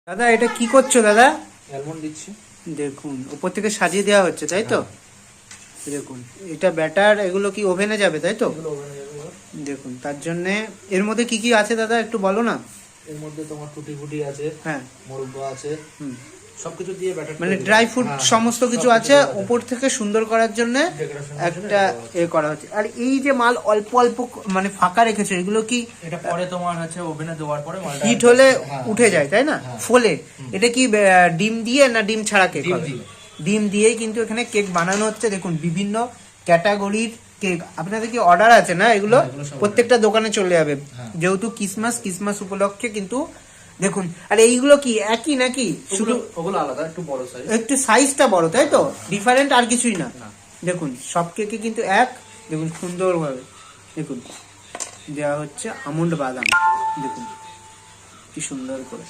দাদা এটা কি করছো দাদা? অ্যালমন্ড দিচ্ছি। দেখুন উপর থেকে সাজিয়ে দেওয়া হচ্ছে তাই তো? দেখুন এটা ব্যাটার, এগুলো কি ওভেনে যাবে তাই তো? এগুলো ওভেনে যাবে এবার। দেখুন তার জন্য এর মধ্যে কি কি আছে দাদা একটু বলো না। এর মধ্যে তোমার টুটি ফুটি আছে, হ্যাঁ, মোরব্বা আছে, হুম, সবকিছু দিয়ে ব্যাটার মানে ড্রাই ফ্রুট সমস্ত কিছু আছে উপর থেকে সুন্দর করার জন্য ডেকোরেশন একটা এ করা হচ্ছে। আর এই যে মাল অল্প অল্প মানে ফাঁকা রেখেছো, এগুলো কি এটা পরে তোমার হচ্ছে ওভেনে দেওয়ার পরে মালটা হিট হলে হ্যাঁ, উঠে যায় তাই না? হ্যাঁ। ফোলে। এটা কি ডিম দিয়ে না ডিম ছাড়া কেক ডিম হবে? দিয়ে। ডিম দিয়েই কিন্তু এখানে কেক বানানো হচ্ছে। দেখুন বিভিন্ন ক্যাটাগরির কেক। আপনাদের কি অর্ডার আছে না এগুলো? হ্যাঁ, এগুলো সব প্রত্যেকটা দোকানে চলে যাবে হ্যাঁ। যেহেতু ক্রিসমাস উপলক্ষে কিন্তু। দেখুন আর এইগুলো কি একই নাকি শুধু ওগুলো আলাদা, একটু বড় সাইজ। একটু সাইজটা বড় তাই তো? ডিফারেন্ট আর কিছুই না। না। দেখুন সব কেকে কিন্তু এক। দেখুন সুন্দরভাবে দেখুন দেওয়া হচ্ছে আমন্ড বাদাম। দেখুন কি সুন্দর করে।